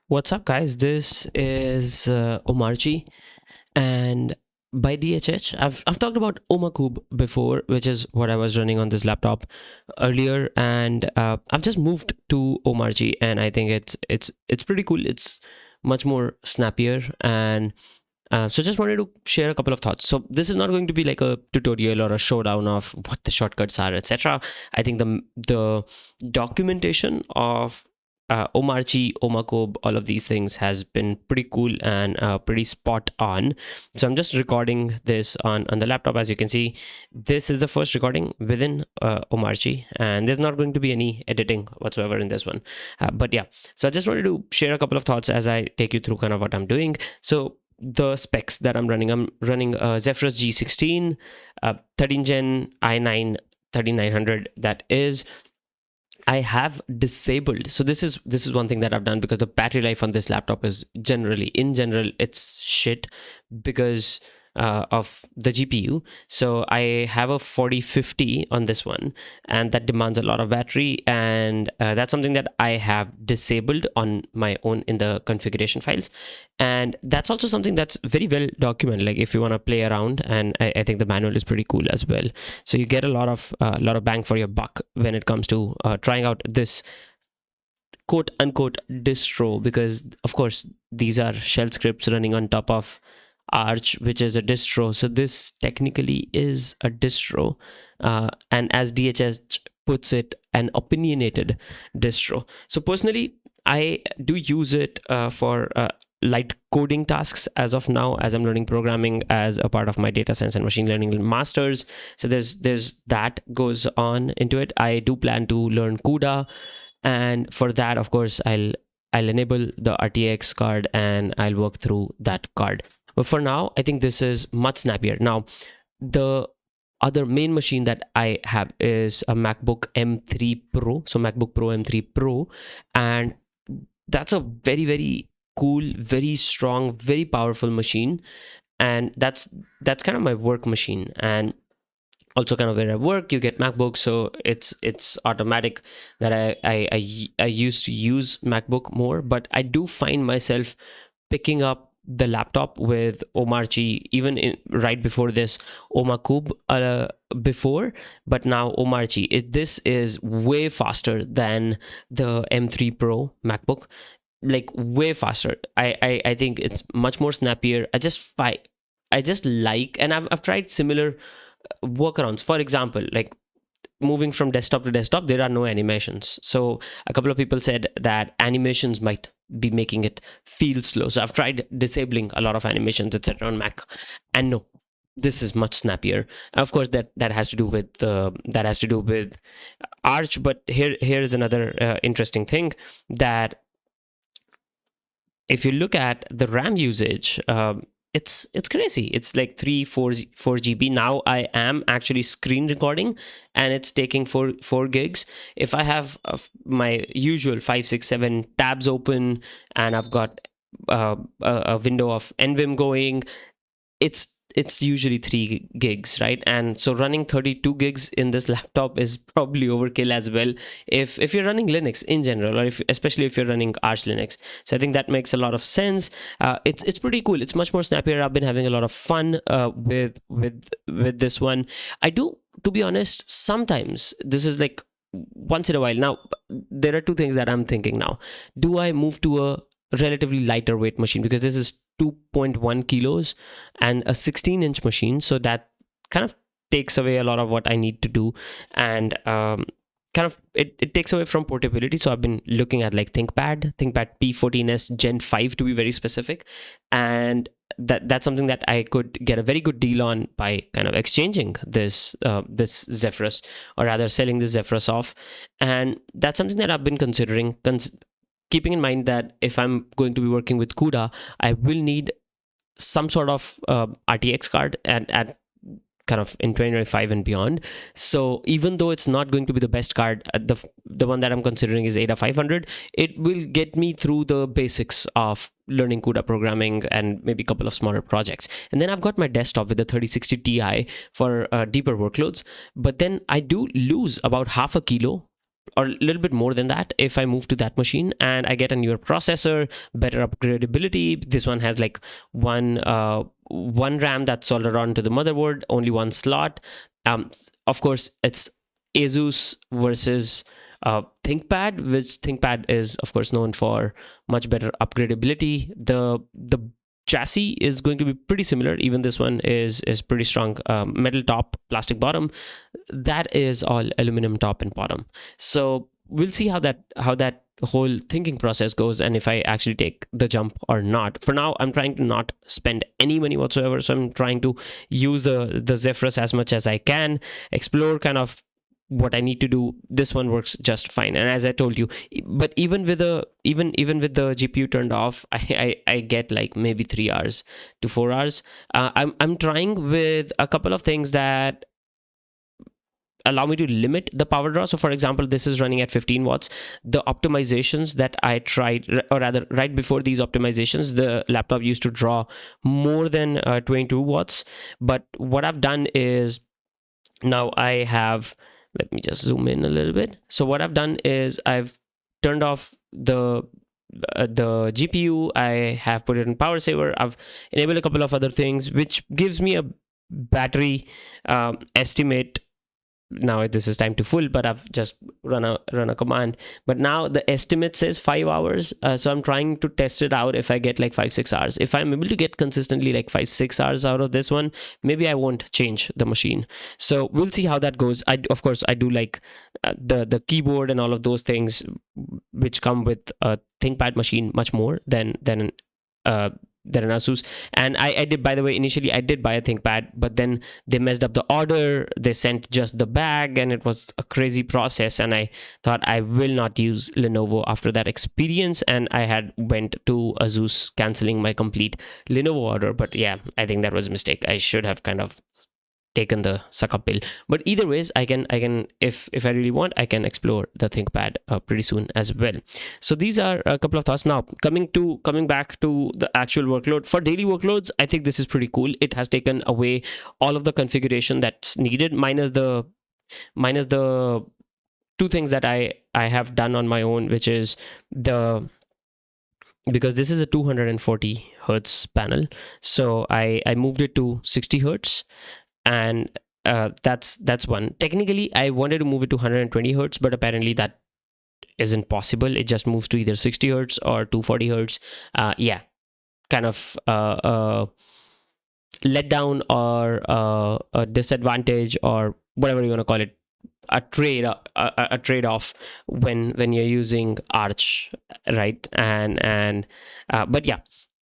What's up, guys? This is Omarchy, and by DHH, I've talked about Omakube before, which is what I was running on this laptop earlier, and I've just moved to Omarchy, and I think it's pretty cool. It's much more snappier, and so just wanted to share a couple of thoughts. So this is not going to be like a tutorial or a showdown of what the shortcuts are, etc. I think the documentation of Omarchy, Omakube, all of these things has been pretty cool and pretty spot on. So I'm just recording this on the laptop. As you can see, this is the first recording within Omarchy, and there's not going to be any editing whatsoever in this one. But yeah, so I just wanted to share a couple of thoughts as I take you through kind of what I'm doing. So the specs that I'm running Zephyrus G16, 13 Gen i9 3900. That is, I have disabled. So this is one thing that I've done, because the battery life on this laptop is in general, it's shit because of the GPU. So I have a 4050 on this one, and that demands a lot of battery, and that's something that I have disabled on my own in the configuration files. And that's also something that's very well documented, like if you want to play around, and I think the manual is pretty cool as well. So you get a lot of bang for your buck when it comes to trying out this quote unquote distro, because of course these are shell scripts running on top of Arch, which is a distro. So this technically is a distro, and as DHS puts it, an opinionated distro. So personally, I do use it for light coding tasks as of now, as I'm learning programming as a part of my data science and machine learning masters. So there's that goes on into it. I do plan to learn CUDA, and for that, of course, I'll enable the RTX card and I'll work through that card. But for now, I think this is much snappier. Now, the other main machine that I have is a MacBook M3 Pro. So MacBook Pro M3 Pro, and that's a very cool, very strong, very powerful machine. And that's kind of my work machine, and also kind of where I work. You get MacBook, so it's automatic that I used to use MacBook more, but I do find myself picking up the laptop with Omarchy, even right before this Omakube before, but now Omarchy. This is way faster than the M3 Pro MacBook, like way faster. I think it's much more snappier. I just like, and I've tried similar workarounds. For example, like moving from desktop to desktop, there are no animations. So a couple of people said that animations might be making it feel slow. So I've tried disabling a lot of animations, etc. on Mac, and no, this is much snappier. Of course, that has to do with Arch. But here is another interesting thing, that if you look at the RAM usage, it's crazy. It's like 4 GB. Now I am actually screen recording, and it's taking 4 gigs. If I have my usual 5, 6, 7 tabs open, and I've got a window of NVIM going, it's usually 3 gigs, right? And so running 32 gigs in this laptop is probably overkill as well, if you're running Linux in general, or especially if you're running Arch Linux. So I think that makes a lot of sense. It's pretty cool. It's much more snappier. I've been having a lot of fun with this one. I do, to be honest, sometimes this is like once in a while. Now there are two things that I'm thinking now. Do I move to a relatively lighter weight machine, because this is 2.1 kilos and a 16-inch machine, so that kind of takes away a lot of what I need to do, and kind of it takes away from portability. So I've been looking at like ThinkPad P14s Gen 5 to be very specific, and that's something that I could get a very good deal on by kind of exchanging this Zephyrus, or rather selling this Zephyrus off. And that's something that I've been considering, keeping in mind that if I'm going to be working with CUDA, I will need some sort of RTX card at kind of in 2025 and beyond. So even though it's not going to be the best card, the one that I'm considering is Ada 500. It will get me through the basics of learning CUDA programming and maybe a couple of smaller projects. And then I've got my desktop with the 3060 Ti for deeper workloads. But then I do lose about half a kilo or a little bit more than that if I move to that machine and I get a newer processor, better upgradability. This one has like one RAM that's soldered onto the motherboard, only one slot. Of course, it's Asus versus ThinkPad, which ThinkPad is of course known for much better upgradability. The chassis is going to be pretty similar. Even this one is pretty strong, metal top, plastic bottom. That is all aluminum top and bottom. So we'll see how that whole thinking process goes, and if I actually take the jump or not. For now, I'm trying to not spend any money whatsoever, so I'm trying to use the Zephyrus as much as I can, explore kind of what I need to do. This one works just fine, and as I told you, but even with the GPU turned off, I get like maybe 3 hours to 4 hours. I'm trying with a couple of things that allow me to limit the power draw. So for example, this is running at 15 watts. The optimizations that I tried, or rather right before these optimizations, the laptop used to draw more than 22 watts. But what I've done is, now I have, let me just zoom in a little bit. So what I've done is I've turned off the GPU. I have put it in power saver. I've enabled a couple of other things, which gives me a battery estimate. Now this is time to full, but I've just run a command. But now the estimate says 5 hours. So I'm trying to test it out. If I get like 5-6 hours, if I'm able to get consistently like 5-6 hours out of this one, maybe I won't change the machine. So we'll see how that goes. Of course I do like the keyboard and all of those things which come with a ThinkPad machine much more than an Asus. And I did, by the way, initially I did buy a ThinkPad, but then they messed up the order. They sent just the bag, and it was a crazy process. And I thought I will not use Lenovo after that experience, and I had went to Asus, canceling my complete Lenovo order. But yeah, I think that was a mistake. I should have kind of taken the suck up pill. But either ways, I can if I really want, I can explore the ThinkPad pretty soon as well. So these are a couple of thoughts. Now coming back to the actual workload, for daily workloads, I think this is pretty cool. It has taken away all of the configuration that's needed, minus the two things that I have done on my own, which is because this is a 240 hertz panel, so I moved it to 60 hertz. And that's one. Technically I wanted to move it to 120 hertz, but apparently that isn't possible. It just moves to either 60 hertz or 240 hertz. Yeah, kind of let down, or a disadvantage, or whatever you want to call it, a trade-off when you're using Arch, right? And but yeah,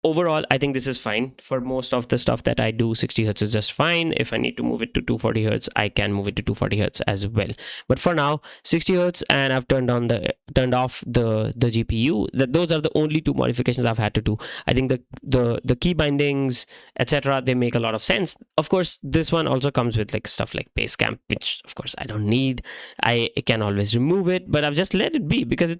overall, I think this is fine. For most of the stuff that I do, 60 hertz is just fine. If I need to move it to 240 hertz, I can move it to 240 hertz as well. But for now, 60 hertz, and I've turned off the GPU. Those are the only two modifications I've had to do. I think the key bindings, etc., they make a lot of sense. Of course, this one also comes with like stuff like Basecamp, which of course I don't need. I can always remove it, but I've just let it be because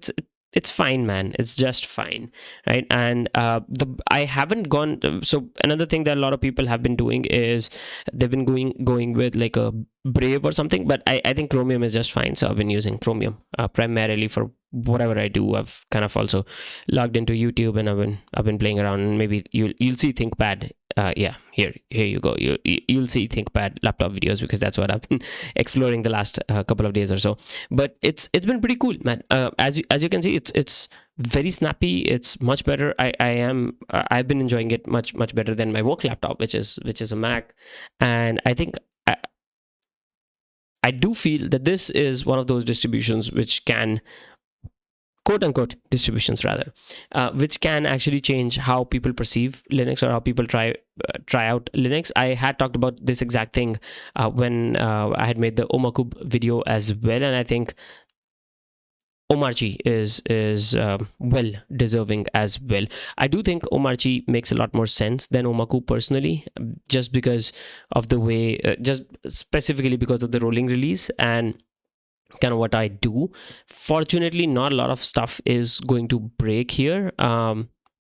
it's fine, man. It's just fine, right? And I haven't gone. So another thing that a lot of people have been doing is they've been going with like a Brave or something, but I think Chromium is just fine. So I've been using Chromium primarily for whatever I do. I've kind of also logged into YouTube, and I've been playing around. And maybe you'll see ThinkPad. Yeah, here you go. You'll see ThinkPad laptop videos, because that's what I've been exploring the last couple of days or so. But it's been pretty cool, man. As you can see, it's very snappy. It's much better. I've been enjoying it much better than my work laptop, which is a Mac. And I think I do feel that this is one of those distributions which can, quote unquote distributions rather, which can actually change how people perceive Linux, or how people try out Linux. I had talked about this exact thing when I had made the Omarchy video as well, and I think Omarchy is well deserving as well. I do think Omarchy makes a lot more sense than Omarchy personally, just because of the way, just specifically because of the rolling release and kind of what I do. Fortunately, not a lot of stuff is going to break here.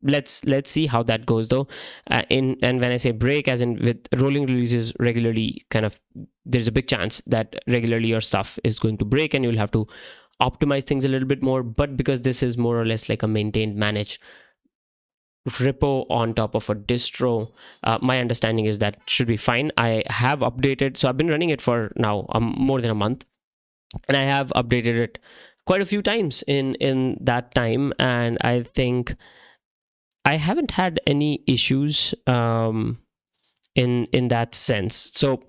Let's see how that goes though. And when I say break, as in with rolling releases regularly, kind of there's a big chance that regularly your stuff is going to break, and you'll have to optimize things a little bit more. But because this is more or less like a maintained, managed repo on top of a distro, my understanding is that should be fine. I have updated, so I've been running it for now more than a month, and I have updated it quite a few times in that time, and I think I haven't had any issues in that sense. So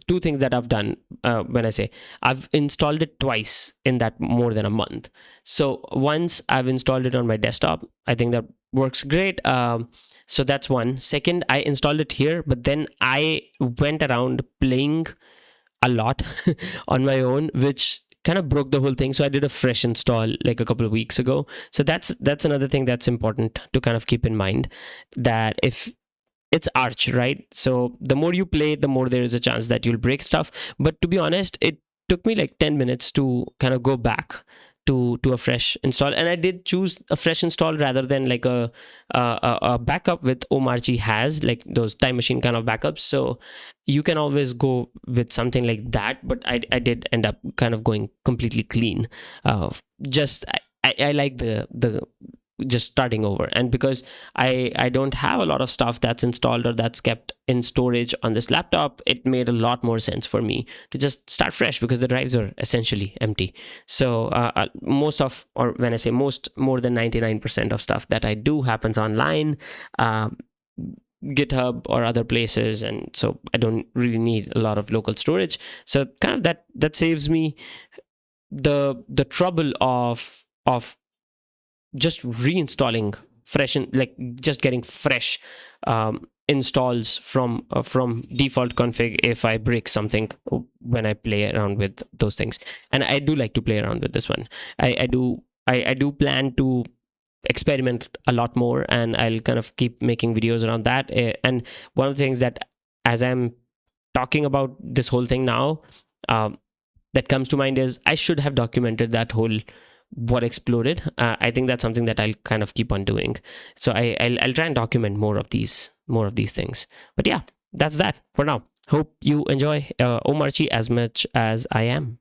two things that I've done, when I say I've installed it twice in that more than a month. So once I've installed it on my desktop, I think that works great. So that's one. Second, I installed it here, but then I went around playing a lot on my own, which kind of broke the whole thing. So I did a fresh install like a couple of weeks ago. So that's another thing that's important to kind of keep in mind, that if it's Arch, right? So the more you play, the more there is a chance that you'll break stuff. But to be honest, it took me like 10 minutes to kind of go back to a fresh install, and I did choose a fresh install rather than like a backup with Omarchy has, like those time machine kind of backups. So you can always go with something like that, but I did end up kind of going completely clean. Just I like the just starting over, and because I don't have a lot of stuff that's installed or that's kept in storage on this laptop, it made a lot more sense for me to just start fresh, because the drives are essentially empty. So most of, or when I say most, more than 99% of stuff that I do happens online, GitHub or other places, and so I don't really need a lot of local storage. So kind of that saves me the trouble of just reinstalling fresh, and like just getting fresh installs from default config if I break something when I play around with those things. And I do like to play around with this one. I do plan to experiment a lot more, and I'll kind of keep making videos around that. And one of the things that, as I'm talking about this whole thing now, that comes to mind is I should have documented that whole what exploded. I think that's something that I'll kind of keep on doing. So I'll try and document more of these things. But yeah, that's that for now. Hope you enjoy Omarchy as much as I am.